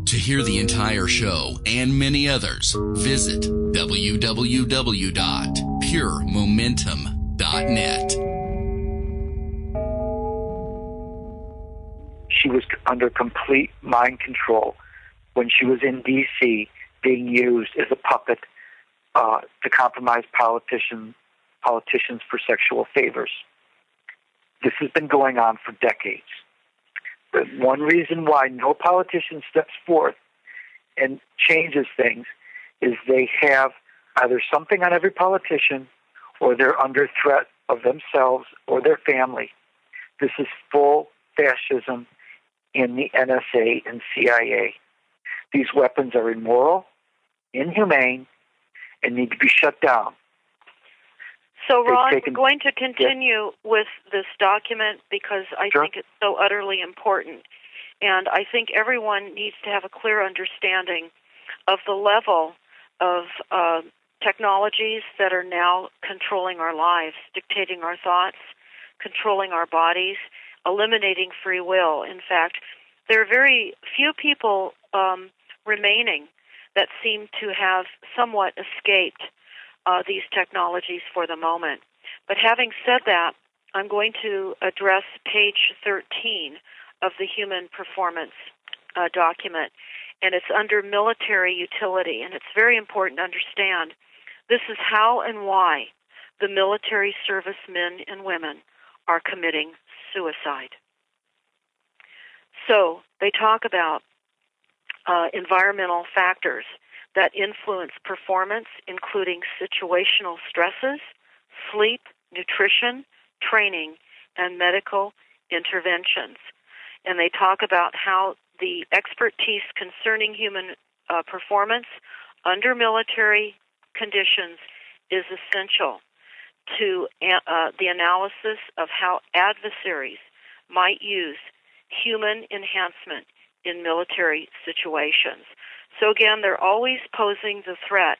To hear the entire show and many others, visit www.PureMomentumNetwork.net. She was under complete mind control when she was in D.C. being used as a puppet to compromise politicians for sexual favors. This has been going on for decades. But one reason why no politician steps forth and changes things is they have either something on every politician or they're under threat of themselves or their family. This is full fascism in the NSA and CIA. These weapons are immoral, inhumane, and need to be shut down. So, Ron, we're going to continue with this document because I think it's so utterly important. And I think everyone needs to have a clear understanding of the level of technologies that are now controlling our lives, dictating our thoughts, controlling our bodies, eliminating free will. In fact, there are very few people remaining that seem to have somewhat escaped these technologies for the moment. But having said that, I'm going to address page 13 of the Human Performance document, and it's under military utility, and it's very important to understand this is how and why the military servicemen and women are committing suicide. So they talk about environmental factors that influence performance, including situational stresses, sleep, nutrition, training, and medical interventions. And they talk about how the expertise concerning human performance under military conditions is essential to the analysis of how adversaries might use human enhancement in military situations. So again, they're always posing the threat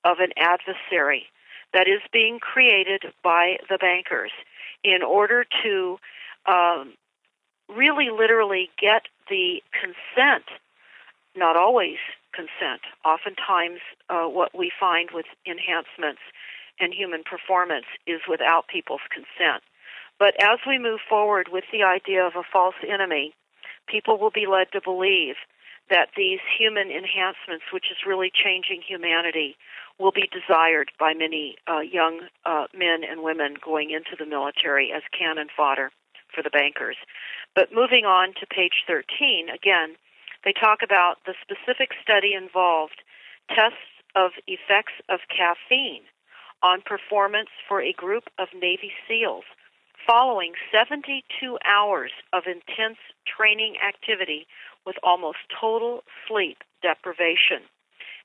of an adversary that is being created by the bankers in order to really literally get the consent, not always consent. Oftentimes what we find with enhancements and human performance is without people's consent. But as we move forward with the idea of a false enemy, people will be led to believe that these human enhancements, which is really changing humanity, will be desired by many young men and women going into the military as cannon fodder for the bankers. But moving on to page 13, again, they talk about the specific study involved tests of effects of caffeine on performance for a group of Navy SEALs following 72 hours of intense training activity with almost total sleep deprivation.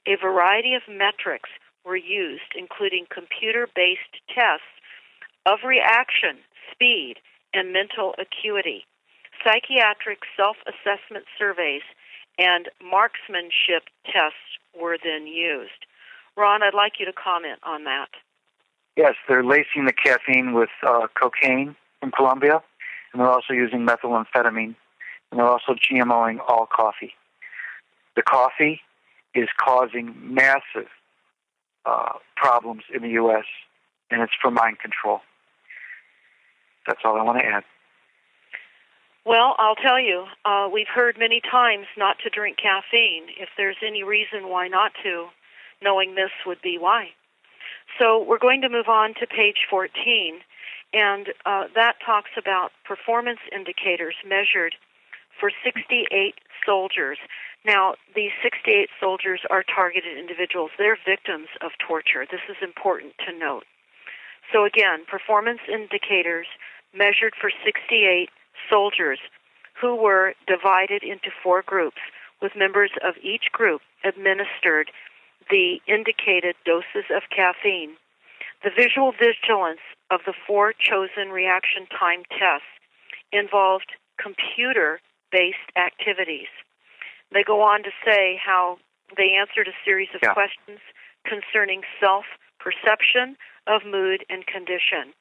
A variety of metrics were used, including computer-based tests of reaction, speed, and mental acuity. Psychiatric self-assessment surveys and marksmanship tests were then used. Ron, I'd like you to comment on that. Yes, they're lacing the caffeine with cocaine from Colombia, and they're also using methamphetamine, and they're also GMOing all coffee. The coffee is causing massive problems in the U.S., and it's for mind control. That's all I want to add. Well, I'll tell you, we've heard many times not to drink caffeine. If there's any reason why not to, knowing this would be why. So we're going to move on to page 14, and that talks about performance indicators measured for 68 soldiers. Now, these 68 soldiers are targeted individuals. They're victims of torture. This is important to note. So again, performance indicators measured for 68 soldiers who were divided into 4 groups, with members of each group administered the indicated doses of caffeine. The visual vigilance of the 4 chosen reaction time tests involved computer-based activities. They go on to say how they answered a series of questions concerning self-perception of mood and condition.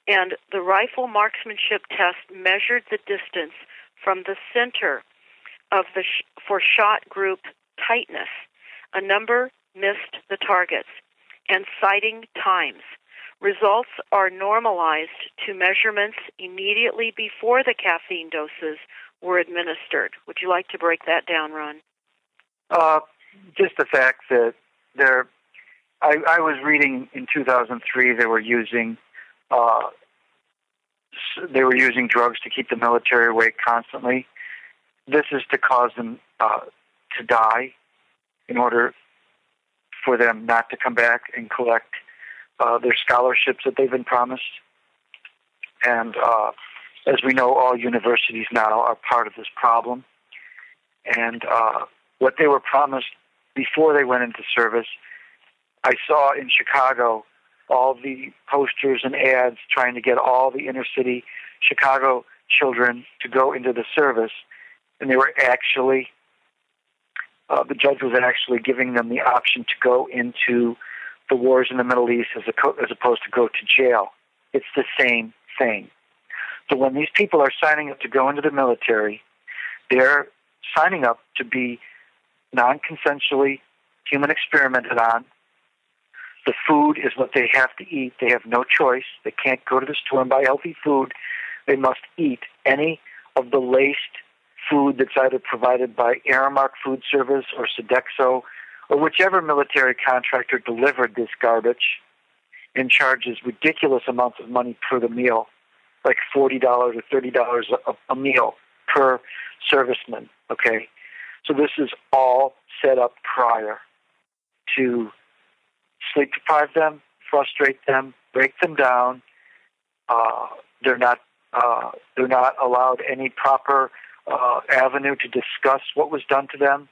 And the rifle marksmanship test measured the distance from the center for shot group tightness. A number missed the targets, and sighting times. Results are normalized to measurements immediately before the caffeine doses were administered. Would you like to break that down, Ron? Just the fact that I was reading in 2003 they were using drugs to keep the military awake constantly. This is to cause them to die in order for them not to come back and collect their scholarships that they've been promised. And as we know, all universities now are part of this problem. And what they were promised before they went into service, I saw in Chicago all the posters and ads trying to get all the inner city Chicago children to go into the service. And they were actually, the judge was actually giving them the option to go into the wars in the Middle East as opposed to go to jail. It's the same thing. So when these people are signing up to go into the military, they're signing up to be non-consensually human experimented on. The food is what they have to eat. They have no choice. They can't go to the store and buy healthy food. They must eat any of the laced food that's either provided by Aramark Food Service or Sodexo or whichever military contractor delivered this garbage and charges ridiculous amounts of money per the meal, like $40 or $30 a meal per serviceman, okay? So this is all set up prior to sleep deprive them, frustrate them, break them down. They're not allowed any proper avenue to discuss what was done to them.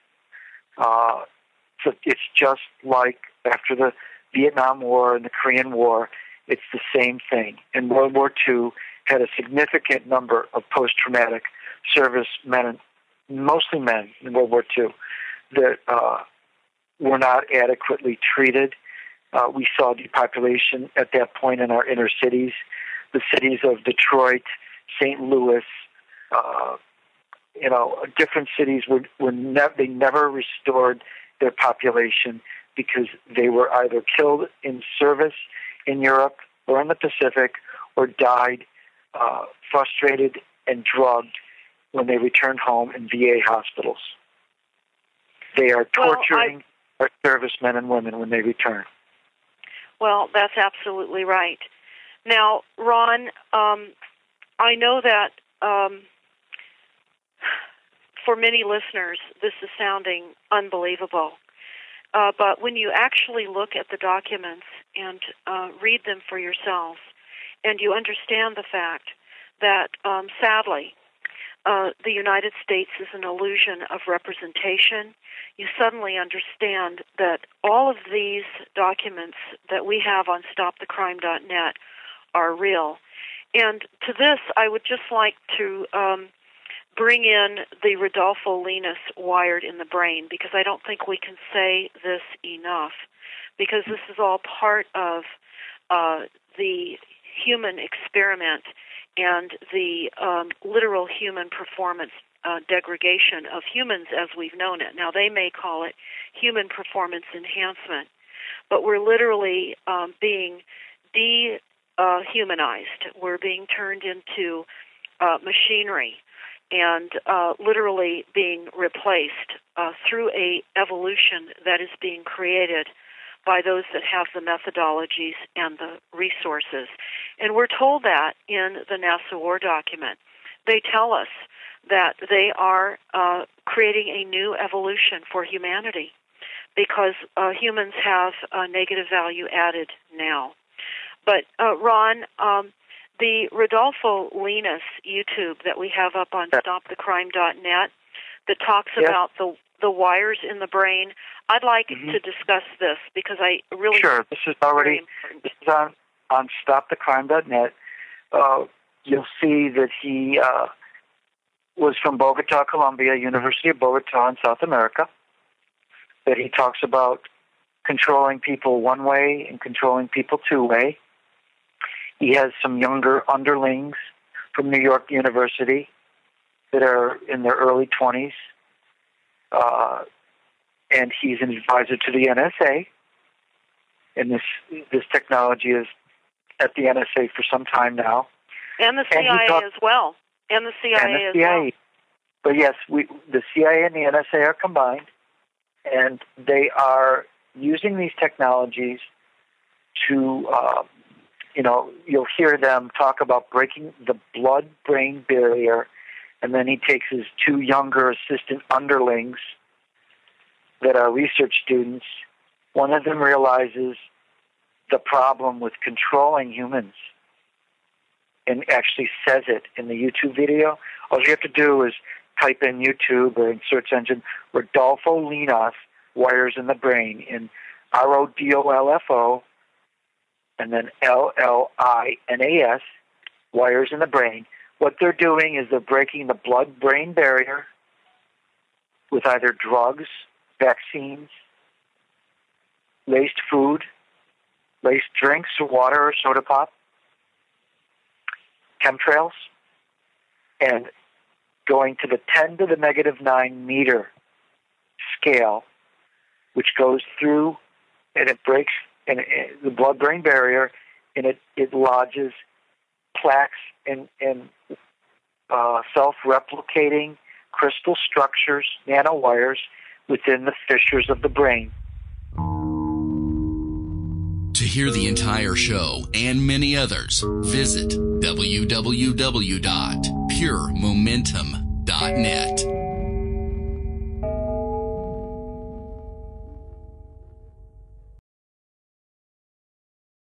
So it's just like after the Vietnam War and the Korean War, it's the same thing. And World War II had a significant number of post-traumatic service men, mostly men in World War II, that were not adequately treated. We saw depopulation at that point in our inner cities, the cities of Detroit, St. Louis, different cities they never restored their population because they were either killed in service in Europe or in the Pacific or died frustrated and drugged when they returned home in VA hospitals. They are torturing our servicemen and women when they return. Well, that's absolutely right. Now, Ron, I know that for many listeners, this is sounding unbelievable. But when you actually look at the documents and read them for yourselves, and you understand the fact that, sadly, the United States is an illusion of representation, you suddenly understand that all of these documents that we have on StopTheCrime.net are real. And to this, I would just like to bring in the Rodolfo Linus wired in the brain, because I don't think we can say this enough, because this is all part of the human experiment and the literal human performance degradation of humans as we've known it. Now, they may call it human performance enhancement, but we're literally being dehumanized. We're being turned into machinery and literally being replaced through a evolution that is being created by those that have the methodologies and the resources. And we're told that in the NASA War document. They tell us that they are creating a new evolution for humanity because humans have negative value added now. But, Ron, the Rodolfo Linus YouTube that we have up on StopTheCrime.net that talks about the wires in the brain, I'd like to discuss this because I really... Sure, this is on StopTheCrime.net. You'll see that he was from Bogota, Colombia, University of Bogota in South America, that he talks about controlling people one way and controlling people two way. He has some younger underlings from New York University that are in their early 20s and he's an advisor to the NSA. And this technology is at the NSA for some time now. And the CIA as well. And the CIA as well. But yes, the CIA and the NSA are combined, and they are using these technologies to, you'll hear them talk about breaking the blood-brain barrier, and then he takes his two younger assistant underlings that are research students. One of them realizes the problem with controlling humans and actually says it in the YouTube video. All you have to do is type in YouTube or in search engine Rodolfo Linas, wires in the brain, in RODOLFO, and then LLINAS, wires in the brain. What they're doing is they're breaking the blood-brain barrier with either drugs, vaccines, laced food, laced drinks, or water or soda pop, chemtrails, and going to the 10 to the negative 9 meter scale, which goes through and it breaks the blood-brain barrier, and it lodges plaques and self-replicating crystal structures, nanowires, within the fissures of the brain. To hear the entire show and many others, visit www.PureMomentumNetwork.net.